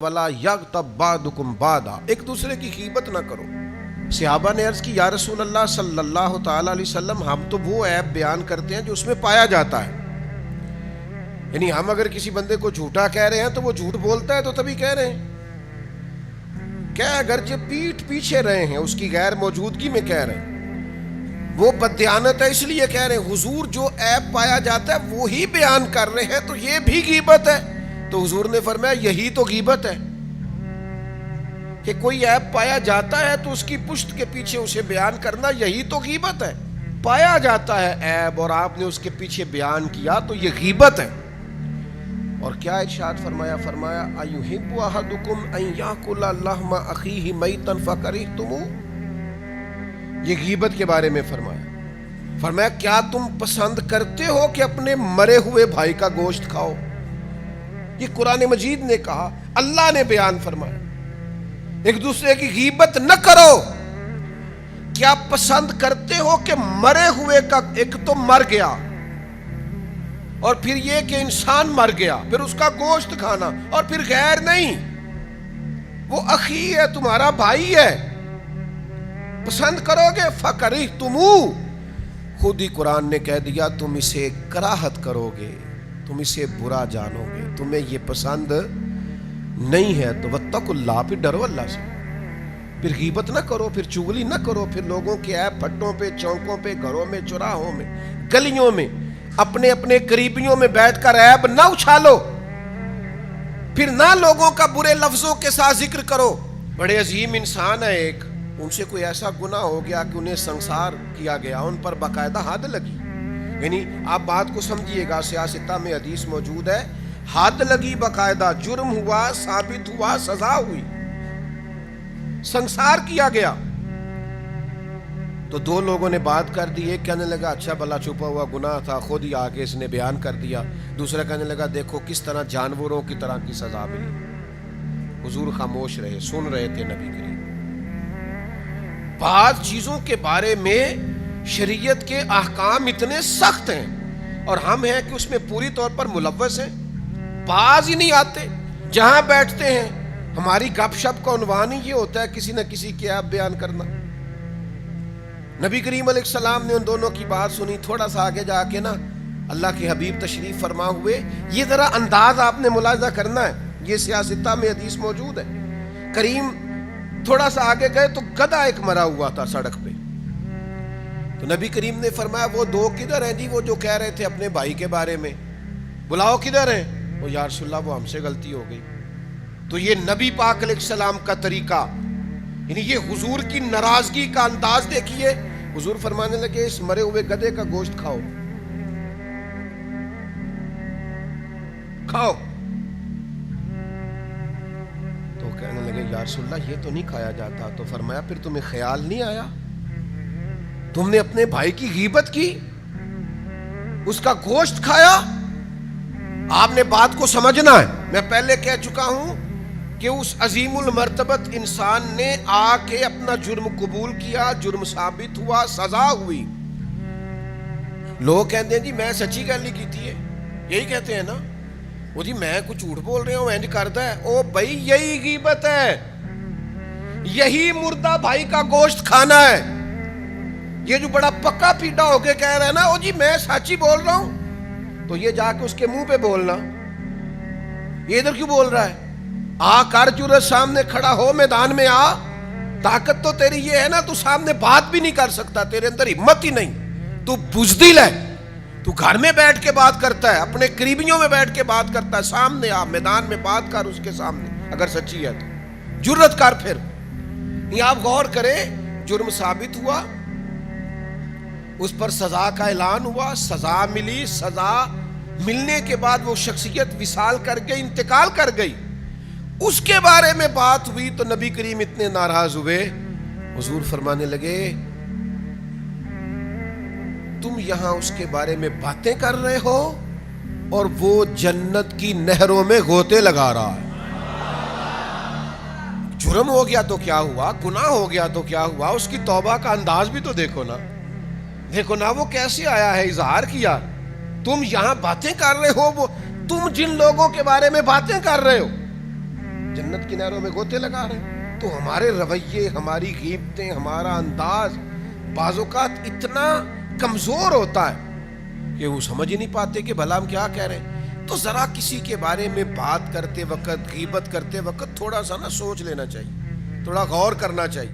ولا یغتب بعضکم بعضا، ایک دوسرے کی غیبت نہ کرو۔ صحابہ نے عرض کی یا رسول اللہ صلی اللہ تعالی علیہ وسلم، ہم تو وہ عیب بیان کرتے ہیں جو اس میں پایا جاتا ہے، یعنی ہم اگر کسی بندے کو جھوٹا کہہ رہے ہیں تو وہ جھوٹ بولتا ہے تو تبھی کہہ رہے ہیں، کیا اگرچہ پیٹھ پیچھے رہے ہیں، اس کی غیر موجودگی میں کہہ رہے ہیں، وہ بددیانت ہے اس لیے کہہ رہے ہیں۔ حضور جو عیب پایا جاتا ہے وہی بیان کر رہے ہیں، تو یہ بھی غیبت ہے۔ تو حضور نے فرمایا یہی تو غیبت ہے کہ کوئی عیب پایا جاتا ہے تو اس کی پشت کے پیچھے اسے بیان کرنا، یہی تو غیبت ہے۔ پایا جاتا ہے عیب اور آپ نے اس کے پیچھے بیان کیا تو یہ غیبت ہے۔ اور کیا ارشاد فرمایا؟ فرمایا ایحب احدکم ان یاکل لحم اخیہ میتا فکرہتموہ، یہ غیبت کے بارے میں فرمایا۔ فرمایا کیا تم پسند کرتے ہو کہ اپنے مرے ہوئے بھائی کا گوشت کھاؤ؟ یہ قرآن مجید نے کہا، اللہ نے بیان فرمایا ایک دوسرے کی غیبت نہ کرو۔ کیا پسند کرتے ہو کہ مرے ہوئے کا، ایک تو مر گیا اور پھر یہ کہ انسان مر گیا، پھر اس کا گوشت کھانا، اور پھر غیر نہیں، وہ اخی ہے، تمہارا بھائی ہے، پسند کرو گے؟ فکرہتموہ، خود ہی قرآن نے کہہ دیا تم اسے کراہت کرو گے، تم اسے برا جانو گے، تمہیں یہ پسند نہیں ہے۔ تو واتقوا اللہ، پھر ڈرو اللہ سے، پھر غیبت نہ کرو، پھر چغلی نہ کرو، پھر لوگوں کے عیب پھٹوں پہ، چوکوں پہ، گھروں میں، چوراہوں میں، گلیوں میں، اپنے اپنے قریبیوں میں بیٹھ کر عیب نہ اچھالو، پھر نہ لوگوں کا برے لفظوں کے ساتھ ذکر کرو۔ بڑے عظیم انسان ہے ایک، ان سے کوئی ایسا گناہ ہو گیا کہ انہیں سنسار کیا گیا، ان پر باقاعدہ حد لگی، یعنی آپ بات کو سمجھیے گا، سیاستہ میں حدیث موجود ہے، حد لگی باقاعدہ، جرم ہوا، ثابت ہوا، سزا ہوئی، سنسار کیا گیا۔ تو دو لوگوں نے بات کر دی، ایک کہنے لگا اچھا بھلا چھپا ہوا گناہ تھا، خود ہی آگے اس نے بیان کر دیا، دوسرا کہنے لگا دیکھو کس طرح جانوروں کی طرح کی سزا ملی۔ حضور خاموش رہے، سن رہے تھے نبی کریم۔ بعض چیزوں کے بارے میں شریعت کے احکام اتنے سخت ہیں اور ہم ہیں کہ اس میں پوری طور پر ملوث ہیں، باز ہی نہیں آتے۔ جہاں بیٹھتے ہیں ہماری گپ شپ کا عنوان ہی یہ ہوتا ہے کسی نہ کسی کی عیب بیان کرنا۔ نبی کریم علیہ السلام نے ان دونوں کی بات سنی، تھوڑا سا آگے جا کے نا اللہ کے حبیب تشریف فرما ہوئے، یہ ذرا انداز آپ نے ملاحظہ کرنا ہے، یہ سیاستہ میں حدیث موجود ہے۔ کریم تھوڑا سا آگے گئے تو گدھا ایک مرا ہوا تھا سڑک پہ، تو نبی کریم نے فرمایا وہ دو کدھر ہیں جی، وہ جو کہہ رہے تھے اپنے بھائی کے بارے میں، بلاؤ کدھر ہیں؟ وہ یا رسول اللہ وہ ہم سے غلطی ہو گئی۔ تو یہ نبی پاک علیہ السلام کا طریقہ، یعنی یہ حضور کی ناراضگی کا انداز دیکھیے۔ حضور فرمانے لگے اس مرے ہوئے گدھے کا گوشت کھاؤ، کھاؤ۔ تو کہنے لگے یا رسول اللہ یہ تو نہیں کھایا جاتا۔ تو فرمایا پھر تمہیں خیال نہیں آیا؟ تم نے اپنے بھائی کی غیبت کی، اس کا گوشت کھایا۔ آپ نے بات کو سمجھنا ہے، میں پہلے کہہ چکا ہوں کہ اس عظیم المرتبت انسان نے آ کے اپنا جرم قبول کیا، جرم ثابت ہوا، سزا ہوئی۔ لوگ کہتے ہیں جی میں سچی گل ہی کی تھی ہے، یہی کہتے ہیں نا، وہ جی میں کچھ جھوٹ بول رہے ہوں، اینج کرتا ہے، او بھائی یہی غیبت ہے، یہی مردہ بھائی کا گوشت کھانا ہے۔ یہ جو بڑا پکا پیٹا ہو کے کہہ رہا ہے نا او جی میں سچ ہی بول رہا ہوں، تو یہ جا کے اس کے منہ پہ بولنا، یہ ادھر کیوں بول رہا ہے؟ آ کر جرت سامنے کھڑا ہو، میدان میں آ، طاقت تو تیری یہ ہے نا تو سامنے بات بھی نہیں کر سکتا، تیرے اندر ہمت ہی نہیں، تو بزدل ہے، تو گھر میں بیٹھ کے بات کرتا ہے، اپنے قریبیوں میں بیٹھ کے بات کرتا ہے، سامنے آ، میدان میں بات کر اس کے سامنے، اگر سچی ہے تو جرت کر۔ پھر یہ آپ غور کریں، جرم ثابت ہوا، اس پر سزا کا اعلان ہوا، سزا ملی، سزا ملنے کے بعد وہ شخصیت وصال کر گئی، انتقال کر گئی، اس کے بارے میں بات ہوئی تو نبی کریم اتنے ناراض ہوئے، حضور فرمانے لگے تم یہاں اس کے بارے میں باتیں کر رہے ہو اور وہ جنت کی نہروں میں غوطے لگا رہا ہے۔ جرم ہو گیا تو کیا ہوا، گناہ ہو گیا تو کیا ہوا، اس کی توبہ کا انداز بھی تو دیکھو نا، دیکھو نا وہ کیسے آیا ہے، اظہار کیا۔ تم یہاں باتیں کر رہے ہو، وہ تم جن لوگوں کے بارے میں باتیں کر رہے ہو، جنت کی نہروں میں گوتے لگا رہے ہیں. تو ہمارے رویے، ہماری غیبتیں، ہمارا انداز بعض اوقات اتنا کمزور ہوتا ہے کہ وہ سمجھ ہی نہیں پاتے کہ بھلا ہم کیا کہہ رہے ہیں. تو ذرا کسی کے بارے میں بات کرتے وقت، غیبت کرتے وقت تھوڑا سا نا سوچ لینا چاہیے، تھوڑا غور کرنا چاہیے.